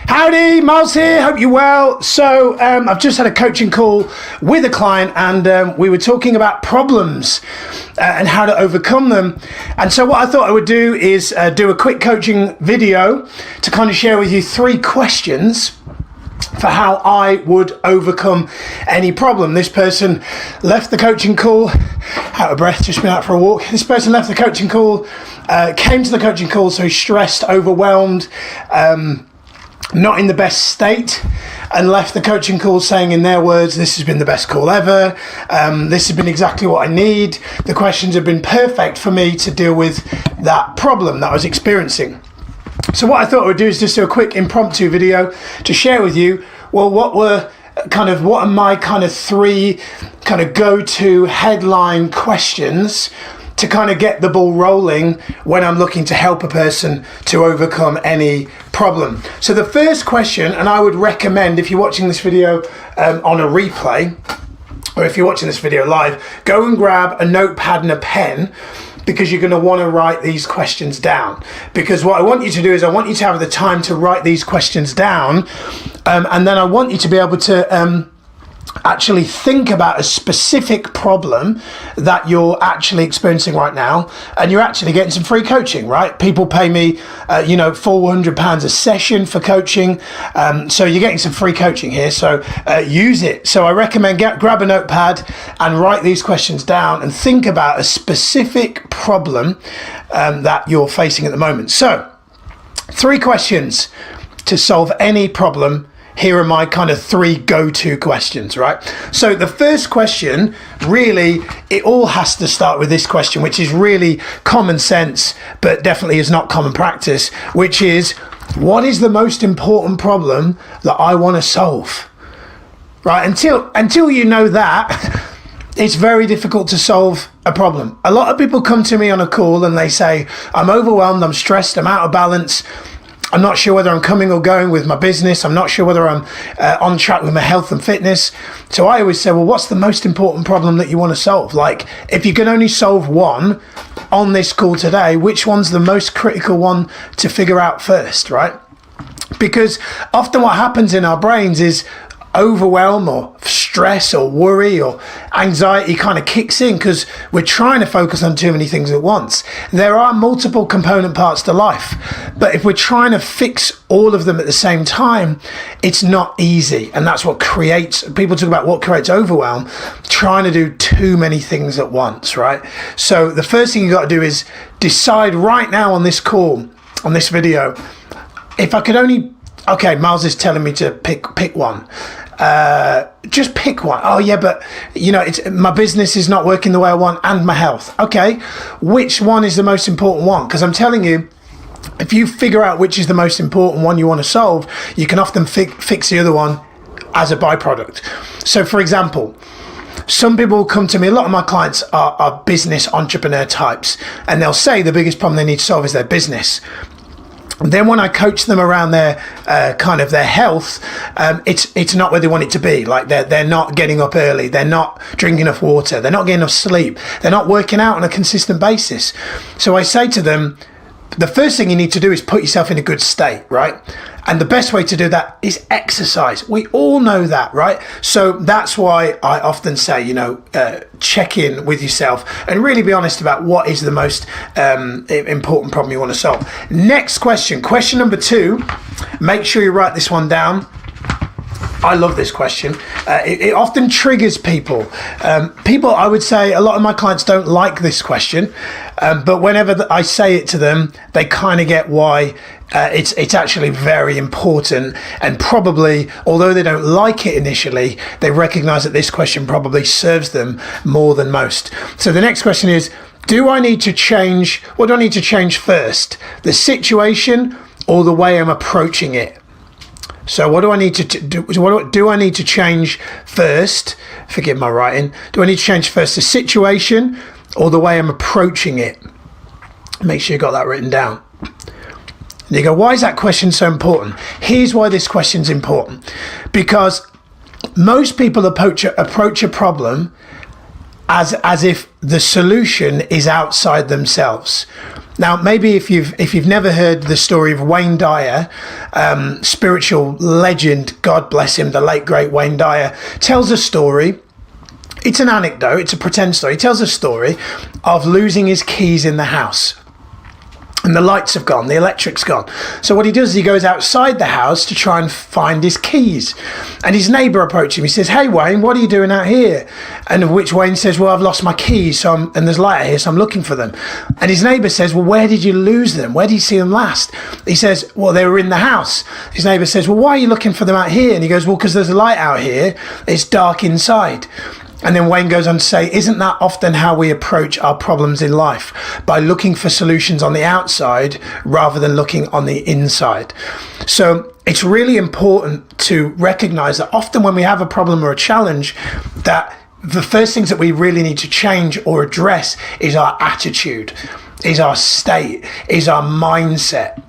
Howdy, Miles here, hope you're well. So I've just had a coaching call with a client and we were talking about problems and how to overcome them. And so what I thought I would do is do a quick coaching video to kind of share with you 3 questions for how I would overcome any problem. This person left the coaching call, out of breath, just been out for a walk. This person left the coaching call, came to the coaching call so stressed, overwhelmed, not in the best state, and left the coaching call saying, in their words, this has been the best call ever. This has been exactly what I need. The questions have been perfect for me to deal with that problem that I was experiencing. So what I thought I would do is just do a quick impromptu video to share with you, well, what are my 3 go-to headline questions to kind of get the ball rolling when I'm looking to help a person to overcome any problem. So the first question, and I would recommend if you're watching this video on a replay, or if you're watching this video live, go and grab a notepad and a pen, because you're going to want to write these questions down. Because what I want you to do is I want you to have the time to write these questions down, and then I want you to be able to actually think about a specific problem that you're actually experiencing right now, and you're actually getting some free coaching, right? People pay me, £400 a session for coaching, so you're getting some free coaching here, so use it. So I recommend grab a notepad and write these questions down and think about a specific problem that you're facing at the moment. So 3 questions to solve any problem. Here are my 3 go-to questions, right? So the first question, really, it all has to start with this question, which is really common sense, but definitely is not common practice, which is, what is the most important problem that I want to solve? Right? Until you know that, it's very difficult to solve a problem. A lot of people come to me on a call and they say, I'm overwhelmed, I'm stressed, I'm out of balance, I'm not sure whether I'm coming or going with my business. I'm not sure whether I'm on track with my health and fitness. So I always say, well, what's the most important problem that you want to solve? Like, if you can only solve one on this call today, which one's the most critical one to figure out first, right? Because often what happens in our brains is overwhelm or stress or worry or anxiety kind of kicks in because we're trying to focus on too many things at once. There are multiple component parts to life, but if we're trying to fix all of them at the same time, it's not easy. And that's what people talk about what creates overwhelm, trying to do too many things at once, right? So the first thing you got to do is decide right now on this call, on this video, if I could only, okay, Miles is telling me to pick one. Just pick one. Oh yeah, but it's my business is not working the way I want, and my health. Okay, which one is the most important one? Because I'm telling you, if you figure out which is the most important one you want to solve, you can often fix the other one as a byproduct. So for example, some people come to me, a lot of my clients are business entrepreneur types, and they'll say the biggest problem they need to solve is their business. Then when I coach them around their their health, it's not where they want it to be. Like they're not getting up early, they're not drinking enough water, they're not getting enough sleep, they're not working out on a consistent basis. So I say to them, the first thing you need to do is put yourself in a good state, right? And the best way to do that is exercise. We all know that, right? So that's why I often say, check in with yourself and really be honest about what is the most important problem you want to solve. Next question number 2, make sure you write this one down. I love this question. It often triggers people. I would say a lot of my clients don't like this question, but whenever I say it to them, they kind of get why it's actually very important, and probably, although they don't like it initially, they recognize that this question probably serves them more than most. So the next question is, what do I need to change first? The situation or the way I'm approaching it? So what do I need to do? What do I need to change first? Forgive my writing. Do I need to change first the situation or the way I'm approaching it? Make sure you got that written down. And you go, why is that question so important? Here's why this question's important. Because most people approach a problem as if the solution is outside themselves. Now, maybe if you've never heard the story of Wayne Dyer, spiritual legend, God bless him, the late great Wayne Dyer, tells a story. It's an anecdote, it's a pretend story. He tells a story of losing his keys in the house. And the lights have gone, the electric's gone. So what he does is he goes outside the house to try and find his keys. And his neighbour approaches him. He says, "Hey Wayne, what are you doing out here?" And of which Wayne says, "Well, I've lost my keys, and there's light out here, so I'm looking for them." And his neighbour says, "Well, where did you lose them? Where did you see them last?" He says, "Well, they were in the house." His neighbour says, "Well, why are you looking for them out here?" And he goes, "Well, because there's a light out here. It's dark inside." And then Wayne goes on to say, isn't that often how we approach our problems in life? By looking for solutions on the outside rather than looking on the inside. So it's really important to recognize that often when we have a problem or a challenge, that the first things that we really need to change or address is our attitude, is our state, is our mindset.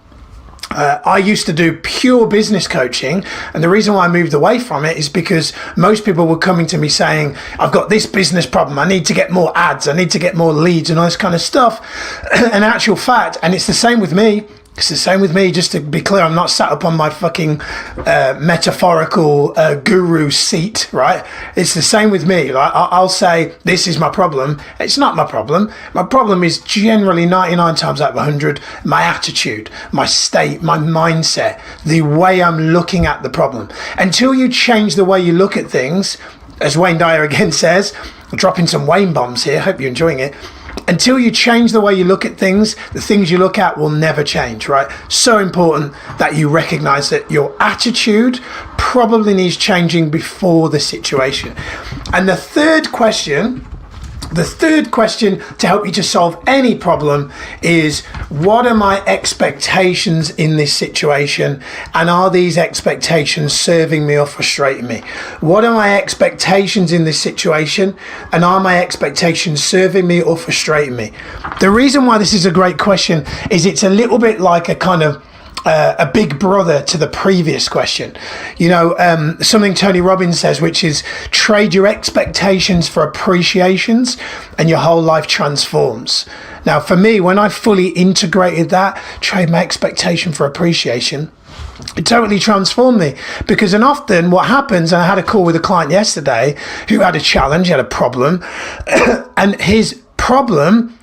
I used to do pure business coaching, and the reason why I moved away from it is because most people were coming to me saying, "I've got this business problem, I need to get more ads, I need to get more leads," and all this kind of stuff. In actual fact, and it's the same with me, just to be clear, I'm not sat up on my fucking metaphorical guru seat, right? It's the same with me. Like, I'll say, this is my problem. It's not my problem. My problem is generally 99 times out of 100, my attitude, my state, my mindset, the way I'm looking at the problem. Until you change the way you look at things, as Wayne Dyer again says, I'm dropping some Wayne bombs here, hope you're enjoying it. Until you change the way you look at things, the things you look at will never change, right? So important that you recognize that your attitude probably needs changing before the situation. And the third question to help you to solve any problem is, what are my expectations in this situation? And are these expectations serving me or frustrating me? What are my expectations in this situation? And are my expectations serving me or frustrating me? The reason why this is a great question is it's a little bit like a kind of a big brother to the previous question. You know, something Tony Robbins says, which is trade your expectations for appreciations and your whole life transforms. Now, for me, when I fully integrated that, trade my expectation for appreciation, it totally transformed me. Because and often what happens, and I had a call with a client yesterday who had a challenge, he had a problem, and his problem,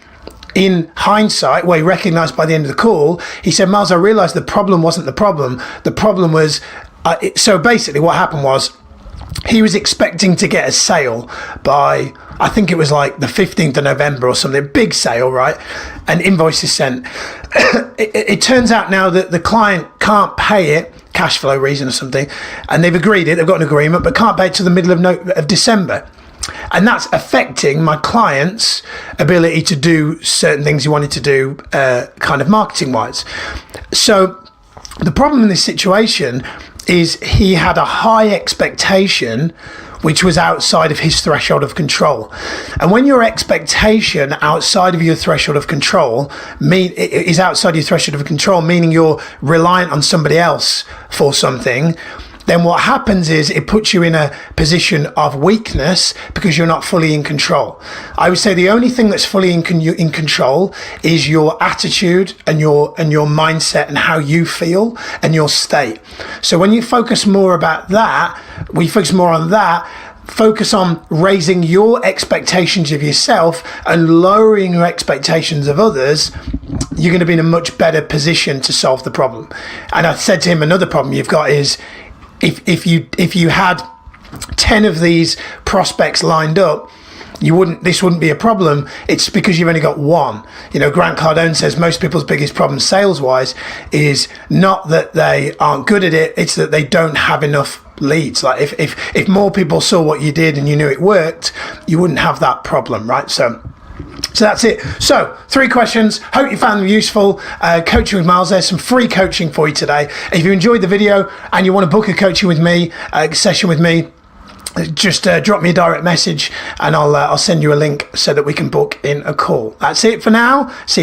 in hindsight, where he recognized by the end of the call, he said, "Miles, I realized the problem wasn't the problem. The problem was," so basically what happened was, he was expecting to get a sale by, I think it was like the 15th of November or something, big sale, right? An invoice is sent. It turns out now that the client can't pay it, cash flow reason or something, and they've agreed it, they've got an agreement, but can't pay it till the middle of December. And that's affecting my client's ability to do certain things he wanted to do, kind of marketing wise. So the problem in this situation is he had a high expectation which was outside of his threshold of control. And when your expectation outside of your threshold of control is outside your threshold of control, meaning you're reliant on somebody else for something, then what happens is it puts you in a position of weakness because you're not fully in control. I would say the only thing that's fully in control is your attitude and your mindset and how you feel and your state. So when you focus more about that, focus on raising your expectations of yourself and lowering your expectations of others, you're going to be in a much better position to solve the problem. And I said to him, another problem you've got is, if you had 10 of these prospects lined up, this wouldn't be a problem. It's because you've only got one. You know, Grant Cardone says most people's biggest problem sales wise is not that they aren't good at it, it's that they don't have enough leads. Like if more people saw what you did and you knew it worked, you wouldn't have that problem, right? So that's it. So 3 questions. Hope you found them useful. Coaching with Miles. There's some free coaching for you today. If you enjoyed the video and you want to book a coaching with me, session with me, just drop me a direct message and I'll send you a link so that we can book in a call. That's it for now. See you next